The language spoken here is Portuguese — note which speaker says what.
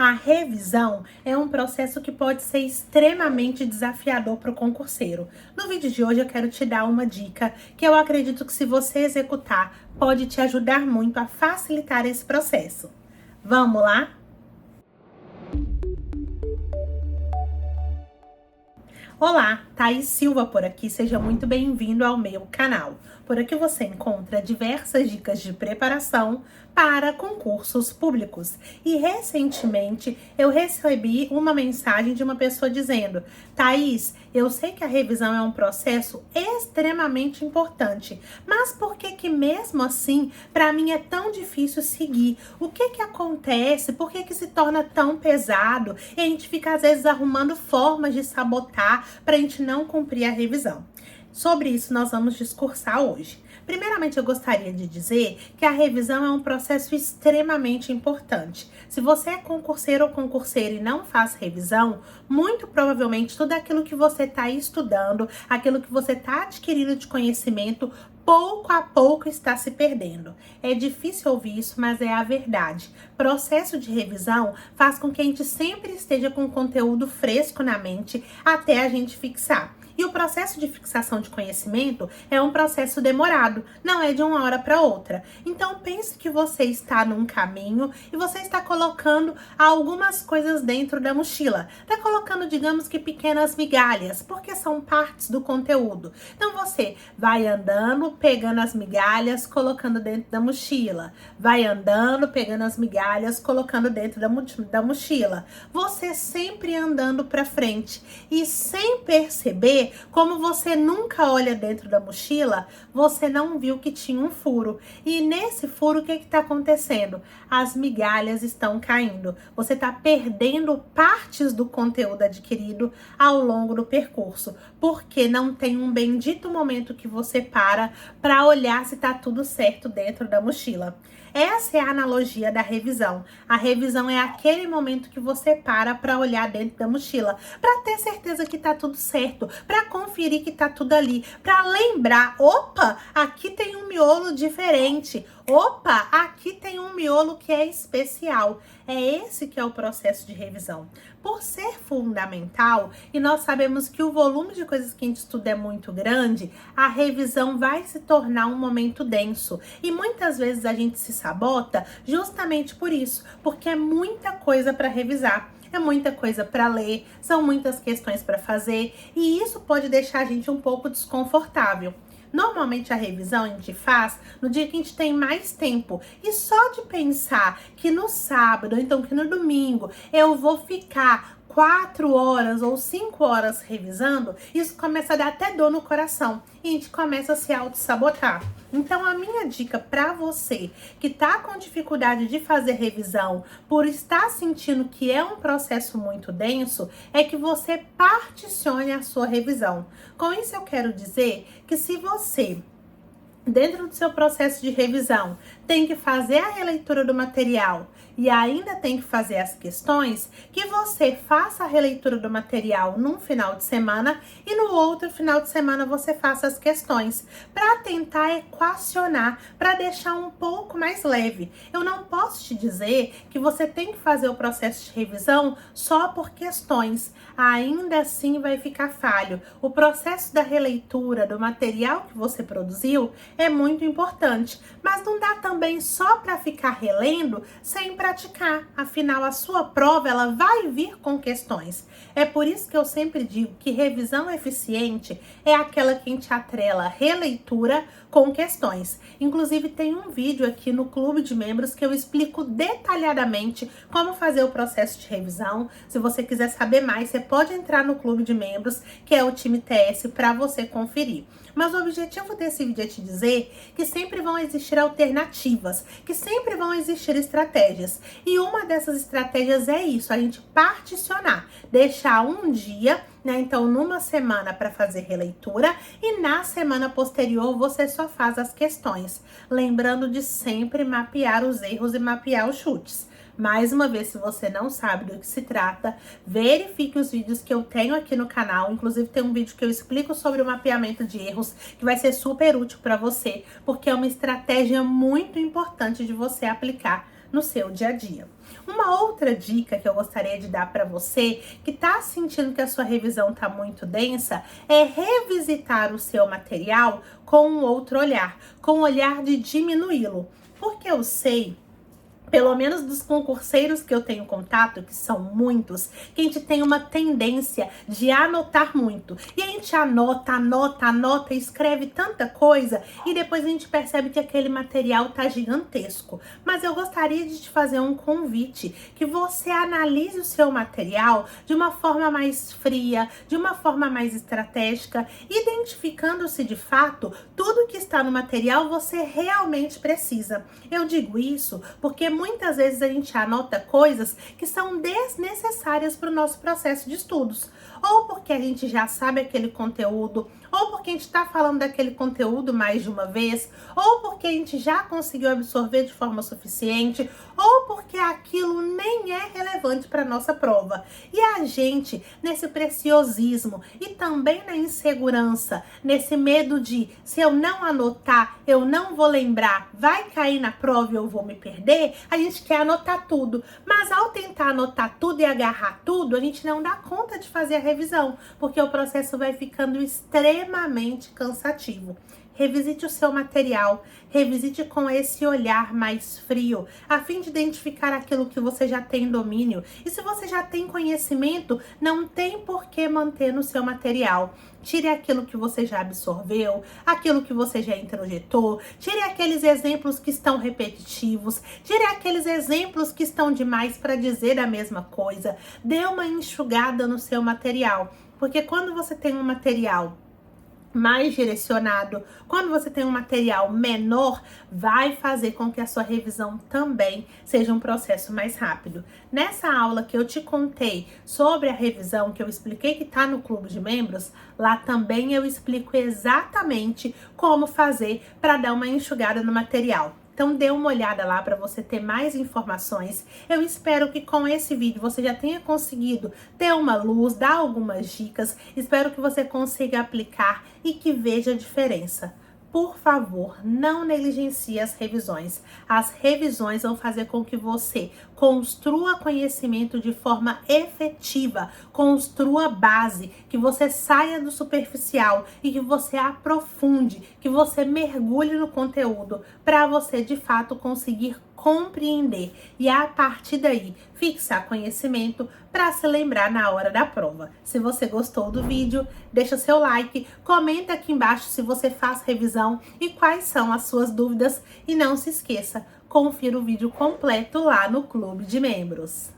Speaker 1: A revisão é um processo que pode ser extremamente desafiador para o concurseiro. No vídeo de hoje eu quero te dar uma dica que eu acredito que, se você executar, pode te ajudar muito a facilitar esse processo. Vamos lá? Olá, Thaís Silva por aqui, seja muito bem-vindo ao meu canal. Por aqui você encontra diversas dicas de preparação para concursos públicos. E recentemente eu recebi uma mensagem de uma pessoa dizendo: Thaís, eu sei que a revisão é um processo extremamente importante, mas por que mesmo assim para mim é tão difícil seguir? O que acontece? Por que se torna tão pesado? E a gente fica às vezes arrumando formas de sabotar para a gente não cumprir a revisão. Sobre isso nós vamos discursar hoje. Primeiramente, eu gostaria de dizer que a revisão é um processo extremamente importante. Se você é concurseiro ou concurseira e não faz revisão, muito provavelmente tudo aquilo que você está estudando, aquilo que você está adquirindo de conhecimento, pouco a pouco está se perdendo. É difícil ouvir isso, mas é a verdade. Processo de revisão faz com que a gente sempre esteja com o conteúdo fresco na mente até a gente fixar. E o processo de fixação de conhecimento é um processo demorado, não é de uma hora para outra. Então pense que você está num caminho e você está colocando algumas coisas dentro da mochila. Está colocando, digamos que, pequenas migalhas, porque são partes do conteúdo. Então você vai andando, pegando as migalhas, colocando dentro da mochila. Vai andando, pegando as migalhas, colocando dentro da mochila. Você sempre andando para frente e sem perceber, como você nunca olha dentro da mochila, você não viu que tinha um furo. E nesse furo, o que está acontecendo? As migalhas estão caindo. Você está perdendo partes do conteúdo adquirido ao longo do percurso, porque não tem um bendito momento que você para olhar se está tudo certo dentro da mochila. Essa é a analogia da revisão. A revisão é aquele momento que você para olhar dentro da mochila, para ter certeza que tá tudo certo, para conferir que tá tudo ali, para lembrar: opa, aqui tem um miolo diferente. Opa, aqui tem um miolo que é especial. É esse que é o processo de revisão. Por ser fundamental, e nós sabemos que o volume de coisas que a gente estuda é muito grande, a revisão vai se tornar um momento denso. E muitas vezes a gente se sabota justamente por isso, porque é muita coisa para revisar. É muita coisa para ler, são muitas questões para fazer, e isso pode deixar a gente um pouco desconfortável. Normalmente a revisão a gente faz no dia que a gente tem mais tempo. E só de pensar que no sábado, ou então que no domingo, eu vou ficar 4 horas ou 5 horas revisando, isso começa a dar até dor no coração. E a gente começa a se auto-sabotar. Então, a minha dica para você que tá com dificuldade de fazer revisão, por estar sentindo que é um processo muito denso, é que você particione a sua revisão. Com isso, eu quero dizer que, se você, dentro do seu processo de revisão, tem que fazer a releitura do material e ainda tem que fazer as questões, que você faça a releitura do material num final de semana e no outro final de semana você faça as questões, para tentar equacionar, para deixar um pouco mais leve. Eu não posso te dizer que você tem que fazer o processo de revisão só por questões, ainda assim vai ficar falho. O processo da releitura do material que você produziu é muito importante, mas não dá também só para ficar relendo sem praticar. Afinal, a sua prova ela vai vir com questões. É por isso que eu sempre digo que revisão eficiente é aquela que a gente atrela releitura com questões. Inclusive, tem um vídeo aqui no Clube de Membros que eu explico detalhadamente como fazer o processo de revisão. Se você quiser saber mais, você pode entrar no Clube de Membros, que é o time TS, para você conferir. Mas o objetivo desse vídeo é te dizer que sempre vão existir alternativas, que sempre vão existir estratégias. E uma dessas estratégias é isso, a gente particionar, deixar um dia, né, então numa semana para fazer releitura, e na semana posterior você só faz as questões. Lembrando de sempre mapear os erros e mapear os chutes. Mais uma vez, se você não sabe do que se trata, verifique os vídeos que eu tenho aqui no canal. Inclusive, tem um vídeo que eu explico sobre o mapeamento de erros, que vai ser super útil para você, porque é uma estratégia muito importante de você aplicar no seu dia a dia. Uma outra dica que eu gostaria de dar para você que está sentindo que a sua revisão está muito densa é revisitar o seu material com um outro olhar, com o olhar de diminuí-lo. Porque eu sei, pelo menos dos concurseiros que eu tenho contato, que são muitos, que a gente tem uma tendência de anotar muito. E a gente anota, escreve tanta coisa e depois a gente percebe que aquele material tá gigantesco. Mas eu gostaria de te fazer um convite, que você analise o seu material de uma forma mais fria, de uma forma mais estratégica, identificando se de fato tudo que está no material você realmente precisa. Eu digo isso porque muitas vezes a gente anota coisas que são desnecessárias para o nosso processo de estudos. Ou porque a gente já sabe aquele conteúdo, ou porque a gente está falando daquele conteúdo mais de uma vez, ou porque a gente já conseguiu absorver de forma suficiente, ou porque aquilo nem é relevante para a nossa prova. E a gente, nesse preciosismo e também na insegurança, nesse medo de, se eu não anotar, eu não vou lembrar, vai cair na prova e eu vou me perder, a gente quer anotar tudo. Mas ao tentar anotar tudo e agarrar tudo, a gente não dá conta de fazer a revisão, porque o processo vai ficando extremamente cansativo. Revisite o seu material, revisite com esse olhar mais frio, a fim de identificar aquilo que você já tem domínio. E se você já tem conhecimento, não tem por que manter no seu material. Tire aquilo que você já absorveu, aquilo que você já introjetou, tire aqueles exemplos que estão repetitivos, tire aqueles exemplos que estão demais para dizer a mesma coisa. Dê uma enxugada no seu material, porque quando você tem um material mais direcionado, quando você tem um material menor, vai fazer com que a sua revisão também seja um processo mais rápido. Nessa aula que eu te contei sobre a revisão, que eu expliquei que está no clube de membros, lá também eu explico exatamente como fazer para dar uma enxugada no material. Então dê uma olhada lá para você ter mais informações. Eu espero que com esse vídeo você já tenha conseguido ter uma luz, dar algumas dicas. Espero que você consiga aplicar e que veja a diferença. Por favor, não negligencie as revisões. As revisões vão fazer com que você construa conhecimento de forma efetiva, construa base, que você saia do superficial e que você aprofunde, que você mergulhe no conteúdo para você de fato conseguir compreender e a partir daí fixar conhecimento para se lembrar na hora da prova. Se você gostou do vídeo, deixa seu like, comenta aqui embaixo se você faz revisão e quais são as suas dúvidas e não se esqueça, confira o vídeo completo lá no Clube de Membros.